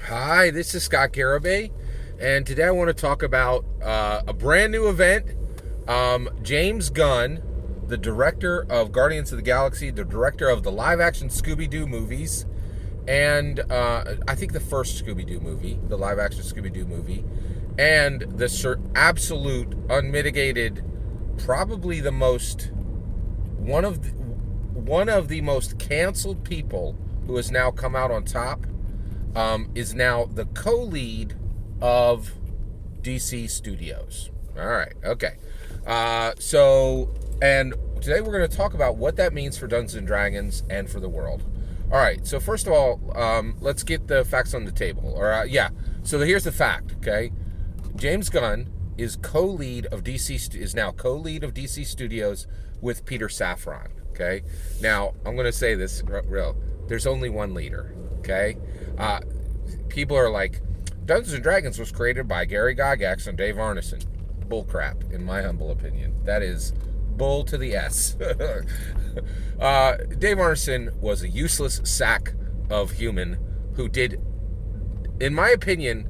Hi, this is Scott Garibay, and today I want to talk about a brand new event. James Gunn, the director of Guardians of the Galaxy, the director of the live-action Scooby-Doo movies, and I think the first Scooby-Doo movie, the live-action Scooby-Doo movie, and the absolute, unmitigated, probably the most one of the most canceled people who has now come out on top. Is now the co-lead of DC Studios. All right, okay. And today we're going to talk about what that means for Dungeons and Dragons and for the world. All right, so first of all, let's get the facts on the table. So here's the fact, okay? James Gunn is co-lead of is now co-lead of DC Studios with Peter Safran, okay? Now, I'm going to say this real. There's only one leader, okay? People are like, Dungeons and Dragons was created by Gary Gygax and Dave Arneson. Bullcrap, in my humble opinion. That is bull to the S. Dave Arneson was a useless sack of human who did, in my opinion,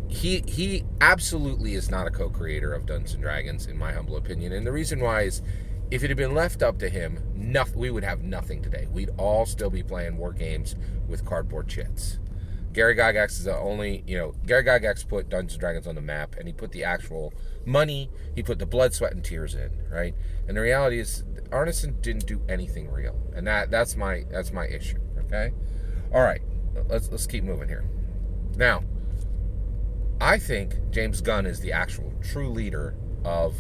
he absolutely is not a co-creator of Dungeons and Dragons, in my humble opinion. And the reason why is, if it had been left up to him, we would have nothing today. We'd all still be playing war games with cardboard chits. Gary Gygax is the only, Gary Gygax put Dungeons and Dragons on the map, and he put the actual money, he put the blood, sweat, and tears in, right? And the reality is, Arneson didn't do anything real, and that's my issue, okay? All right, let's keep moving here. Now, I think James Gunn is the actual true leader of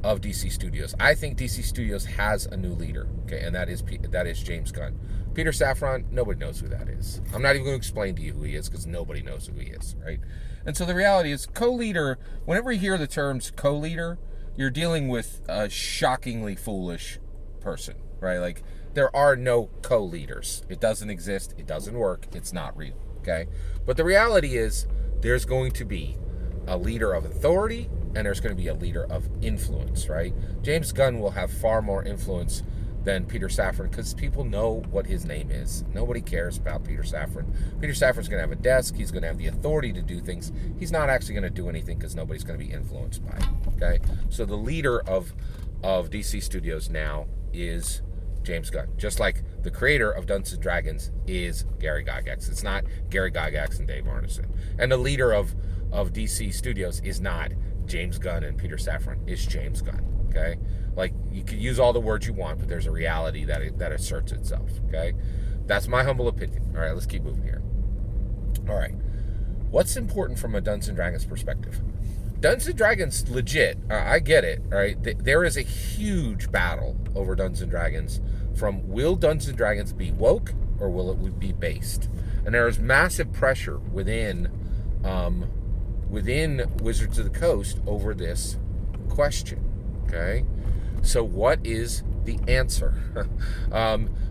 DC Studios. I think DC Studios has a new leader, okay, and that is James Gunn. Peter Safran, nobody knows who that is. I'm not even going to explain to you who he is because nobody knows who he is, right? And so the reality is, co-leader, whenever you hear the terms co-leader, you're dealing with a shockingly foolish person, right? Like, there are no co-leaders. It doesn't exist. It doesn't work. It's not real, okay? But the reality is, there's going to be a leader of authority, and there's going to be a leader of influence, right? James Gunn will have far more influence than Peter Safran because people know what his name is. Nobody cares about Peter Safran. Peter Safran's going to have a desk. He's going to have the authority to do things. He's not actually going to do anything because nobody's going to be influenced by it, okay? So the leader of DC Studios now is James Gunn, just like the creator of Dungeons and Dragons is Gary Gygax. It's not Gary Gygax and Dave Arneson. And the leader of DC Studios is not James Gunn and Peter Safran. It's James Gunn, okay? Like, you can use all the words you want, but there's a reality that asserts itself, okay? That's my humble opinion. All right, let's keep moving here. All right. What's important from a Dungeons and Dragons perspective? Dungeons and Dragons, legit, I get it, all right? There is a huge battle over Dungeons and Dragons from, will Dungeons and Dragons be woke or will it be based? And there is massive pressure within Wizards of the Coast over this question, okay? So what is the answer?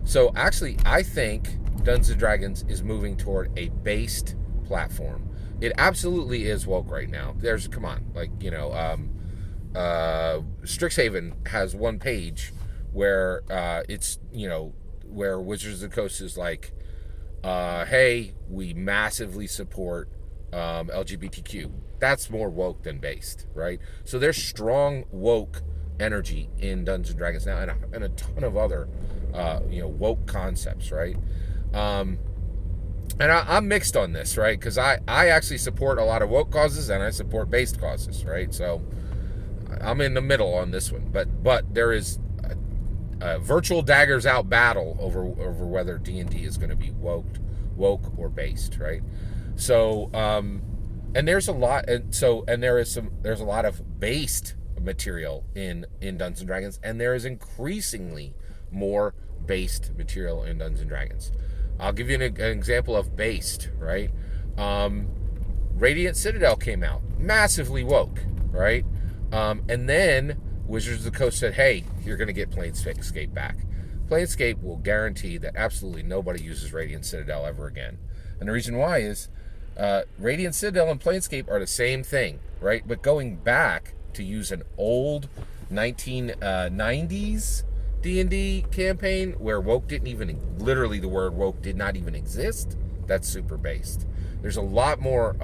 So actually, I think Dungeons & Dragons is moving toward a based platform. It absolutely is woke right now. Strixhaven has one page where where Wizards of the Coast is like, hey, we massively support LGBTQ. That's more woke than based, right? So there's strong woke energy in Dungeons and Dragons now, and a ton of other woke concepts, right? And I'm mixed on this, right? Because I actually support a lot of woke causes and I support based causes, right? So I'm in the middle on this one, but there is a virtual daggers out battle over whether D&D is going to be woke or based, right? So and there's a lot, there's a lot of based material in Dungeons and Dragons, and there is increasingly more based material in Dungeons and Dragons. I'll give you an example of based, right? Radiant Citadel came out, massively woke, right? And then Wizards of the Coast said, hey, you're going to get Planescape back. Planescape will guarantee that absolutely nobody uses Radiant Citadel ever again. And the reason why is Radiant Citadel and Planescape are the same thing, right? But going back to use an old 1990s D&D campaign where woke didn't even, literally the word woke did not even exist, that's super based. There's a lot more,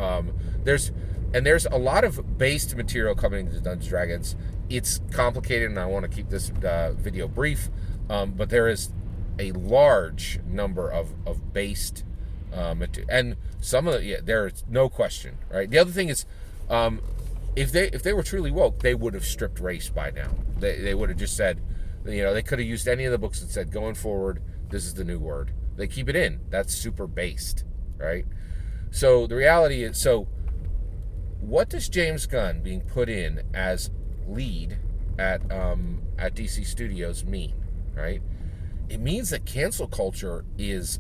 there's a lot of based material coming into Dungeons & Dragons. It's complicated, and I want to keep this video brief, but there is a large number of based material, and some of it, there's no question, right? The other thing is, if they were truly woke, they would have stripped race by now. They would have just said, they could have used any of the books that said, going forward, this is the new word. They keep it in. That's super based, right? So the reality is, what does James Gunn being put in as lead at DC Studios mean, right? It means that cancel culture is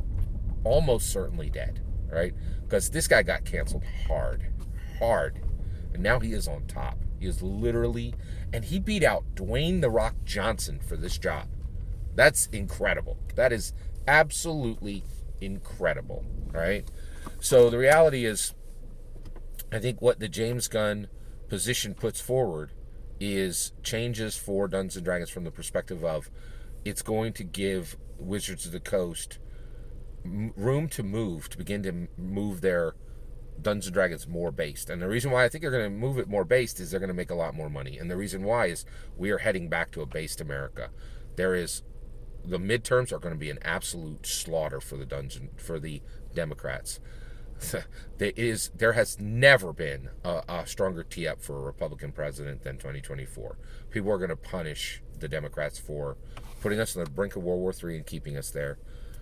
almost certainly dead, right? Because this guy got canceled hard, and now he is on top. He is literally, and he beat out Dwayne "The Rock" Johnson for this job. That's incredible. That is absolutely incredible, right? So the reality is, I think what the James Gunn position puts forward is changes for Dungeons & Dragons from the perspective of, it's going to give Wizards of the Coast room to move, to begin to move their Dungeons & Dragons more based. And the reason why I think they're going to move it more based is they're going to make a lot more money. And the reason why is we are heading back to a based America. The midterms are going to be an absolute slaughter for the Democrats. There has never been a stronger tee up for a Republican president than 2024. People are going to punish the Democrats for putting us on the brink of World War III and keeping us there,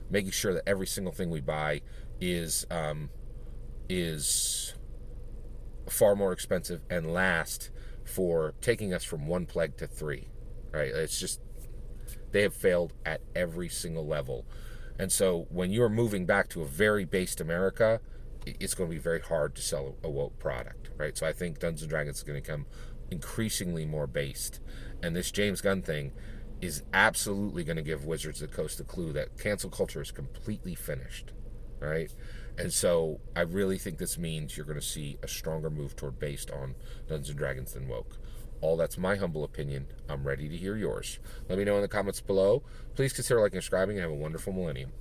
making sure that every single thing we buy is far more expensive and last, for taking us from one plague to three. Right? It's just, they have failed at every single level. And so when you're moving back to a very based America, it's going to be very hard to sell a woke product, right? So I think Dungeons & Dragons is going to become increasingly more based. And this James Gunn thing is absolutely going to give Wizards of the Coast a clue that cancel culture is completely finished, right? And so I really think this means you're going to see a stronger move toward based on Dungeons & Dragons than woke. All that's my humble opinion. I'm ready to hear yours. Let me know in the comments below. Please consider liking and subscribing, and have a wonderful millennium.